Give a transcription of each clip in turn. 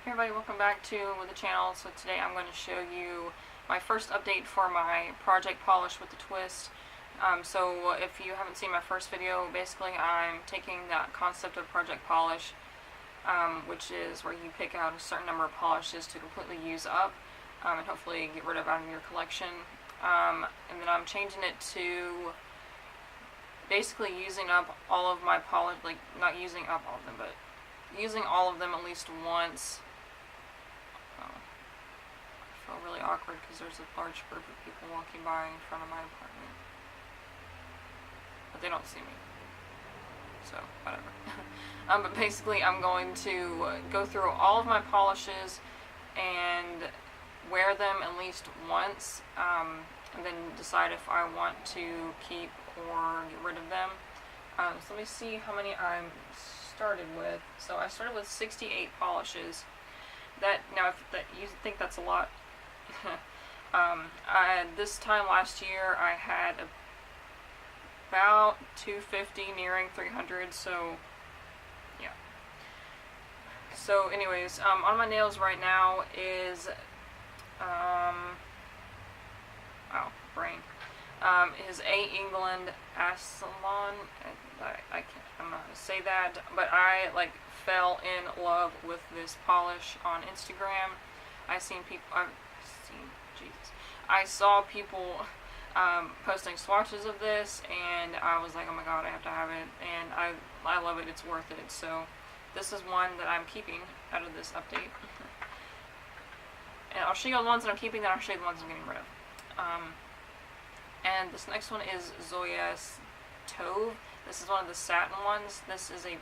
Hey everybody, welcome back to the channel. So today I'm going to show you my first update for my project polish with the twist. So if you haven't seen my first video, basically I'm taking that concept of project polish, which is where you pick out a certain number of polishes to completely use up and hopefully get rid of out of your collection. And then I'm changing it to basically using up all of my polish, like not using up all of them, but using all of them at least once. I feel really awkward because there's a large group of people walking by in front of my apartment, but they don't see me, so whatever. But basically I'm going to go through all of my polishes and wear them at least once, and then decide if I want to keep or get rid of them. So let me see how many I started with. So I started with 68 polishes. Now if you think that's a lot, this time last year I had about 250, nearing 300, so yeah. So anyways, on my nails right now is, is A. England Asalon. I'm not gonna say that, but I fell in love with this polish on Instagram. I saw people posting swatches of this, and I was like, oh my god, I have to have it, and I love it. It's worth it. So this is one that I'm keeping out of this update. And I'll show you all the ones that I'm keeping, then I'll show you the ones I'm getting rid of. And this next one is Zoya's Tauve. This is one of the satin ones. This is a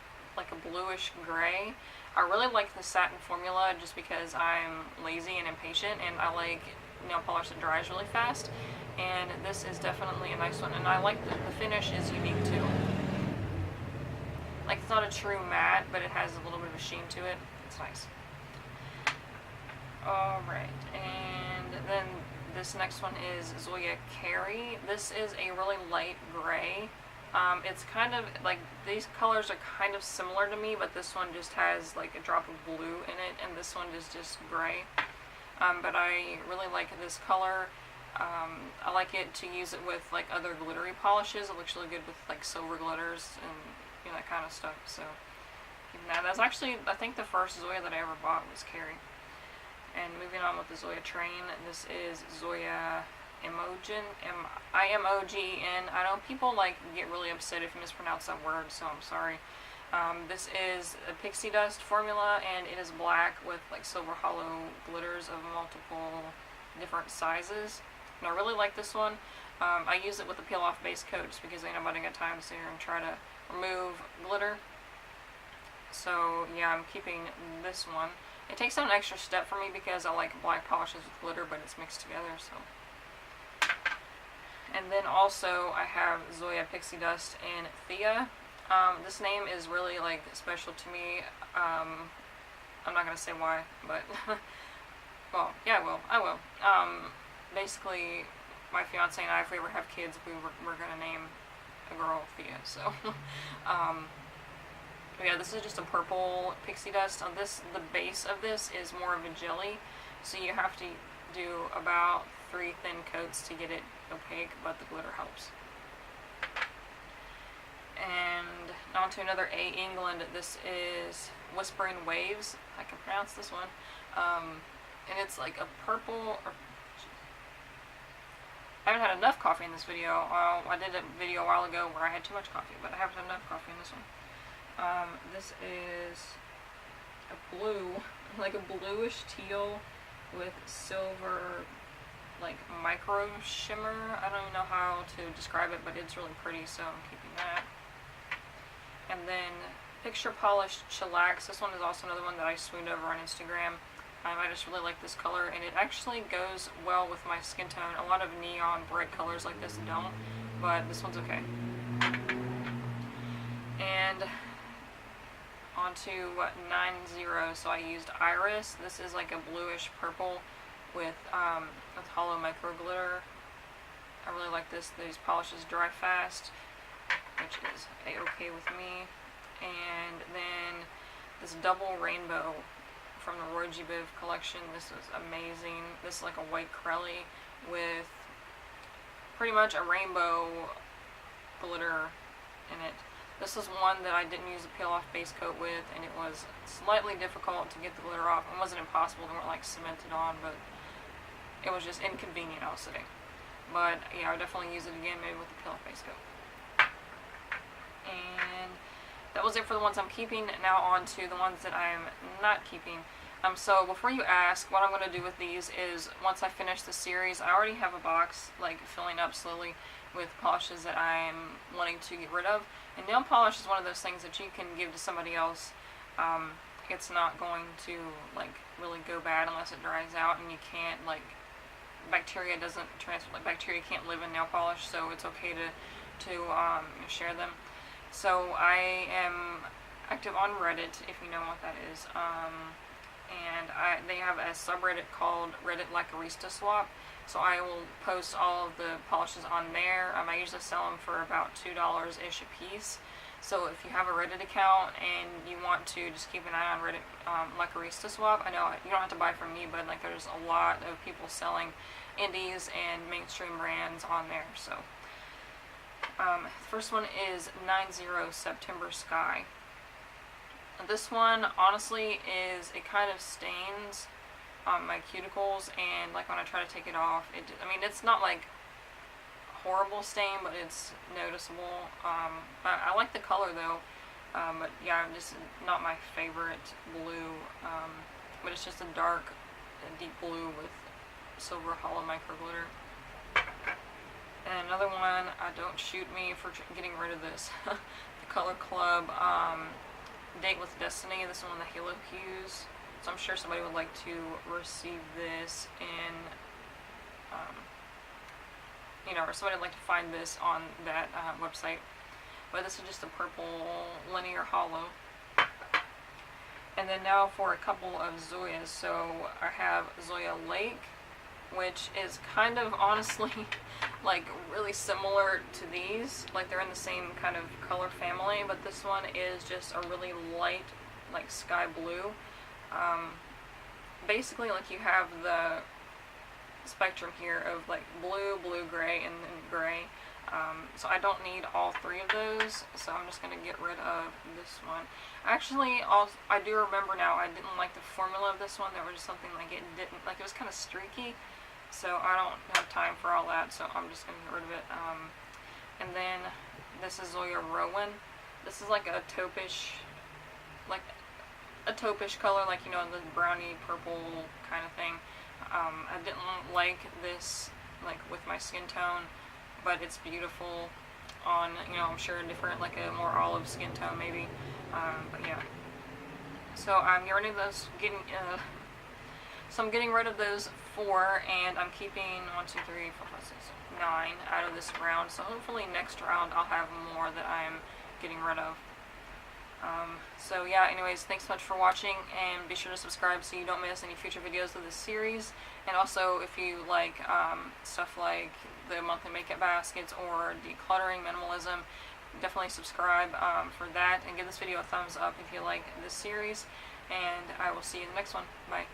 bluish gray. I really like the satin formula just because I'm lazy and impatient, and I like nail polish that dries really fast. And this is definitely a nice one, and I like the finish is unique too. Like, it's not a true matte, but it has a little bit of a sheen to it. It's nice. Alright, and then this next one is Zoya Carey. This is a really light gray. It's kind of like, these colors are kind of similar to me, but this one just has like a drop of blue in it, and this one is just gray. But I really like this color. I like it to use it with like other glittery polishes. It looks really good with like silver glitters and that kind of stuff. So now that's actually, I think the first Zoya that I ever bought was Carey. And moving on with the Zoya Train, this is Zoya Imogen, I-M-O-G-N. I know people get really upset if you mispronounce that word, so I'm sorry. This is a pixie dust formula, and it is black with silver hollow glitters of multiple different sizes. And I really like this one. I use it with a peel off base coat just because ain't nobody got time to sit here and try to remove glitter. So yeah, I'm keeping this one. It takes an extra step for me because I like black polishes with glitter, but it's mixed together, so. And then also I have Zoya Pixie Dust and Thea. This name is really special to me. I'm not gonna say why, but well, yeah, I will. Basically, my fiance and I, if we ever have kids, we're gonna name a girl Thea. So, yeah, this is just a purple pixie dust. The base of this is more of a jelly, so you have to do about 3 thin coats to get it opaque, but the glitter helps. And on to another A. England. This is Whispering Waves. I can pronounce this one. And it's like a purple. I haven't had enough coffee in this video. I did a video a while ago where I had too much coffee, but I haven't had enough coffee in this one. This is a blue, like a bluish teal with silver, micro shimmer. I don't even know how to describe it, but it's really pretty, so I'm keeping that. And then Picture Polished Chillax. This one is also another one that I swooned over on Instagram. I just really like this color, and it actually goes well with my skin tone. A lot of neon bright colors like this don't, but this one's okay. And on to 9-0, so I used Iris. This is like a bluish purple with hollow micro glitter. I really like this. These polishes dry fast, which is a-okay with me. And then this double rainbow from the Roy G. Biv collection. This is amazing. This is like a white crelly with pretty much a rainbow glitter in it. This is one that I didn't use a peel off base coat with, and it was slightly difficult to get the glitter off. It wasn't impossible, they weren't like cemented on, but it was just inconvenient, I'll say. But yeah, I would definitely use it again, maybe with the peel off base coat. And that was it for the ones I'm keeping. Now on to the ones that I'm not keeping. So before you ask, what I'm going to do with these is, once I finish the series, I already have a box like filling up slowly with polishes that I'm wanting to get rid of. And nail polish is one of those things that you can give to somebody else. It's not going to like really go bad unless it dries out, and you can't like, bacteria doesn't transfer, like bacteria can't live in nail polish, so it's okay to share them. So I am active on Reddit, if you know what that is, and they have a subreddit called Reddit Lacarista Swap, so I will post all of the polishes on there. I usually sell them for about $2-ish a piece, so if you have a Reddit account and you want to just keep an eye on Reddit Lacarista Swap, I know you don't have to buy from me, but like there's a lot of people selling indies and mainstream brands on there, so. The first one is 90 September Sky. This one, honestly, it kind of stains my cuticles, and like when I try to take it off, I mean, it's not like horrible stain, but it's noticeable. I like the color though, but yeah, just not my favorite blue, but it's just a dark, deep blue with silver hollow micro glitter. And another one, don't shoot me for getting rid of this. The Color Club Date with Destiny. This one, the Halo Hues. So I'm sure somebody would like to receive this in, or somebody would like to find this on that website. But this is just a purple linear hollow. And then now for a couple of Zoyas. So I have Zoya Lake, which is kind of honestly like really similar to these, like they're in the same kind of color family, but this one is just a really light like sky blue. Basically like you have the spectrum here of like blue, blue-gray, and then gray. So I don't need all three of those, so I'm just going to get rid of this one. Actually, I do remember now, I didn't like the formula of this one. There was just something like it was kind of streaky. So I don't have time for all that, so I'm just going to get rid of it. And then this is Zoya Rowan. This is like a taupish color, like, you know, the browny purple kind of thing. I didn't like this like with my skin tone, but it's beautiful on, you know, I'm sure a different, like a more olive skin tone maybe. But yeah. So I'm getting rid of those, so I'm getting rid of those 4, and I'm keeping 1, 2, 3, 4, 5, 6, 9 out of this round. So hopefully next round I'll have more that I'm getting rid of. So yeah, anyways, thanks so much for watching, and be sure to subscribe so you don't miss any future videos of this series. And also, if you like stuff like the monthly makeup baskets or decluttering, minimalism, definitely subscribe for that, and give this video a thumbs up if you like this series. And I will see you in the next one. Bye.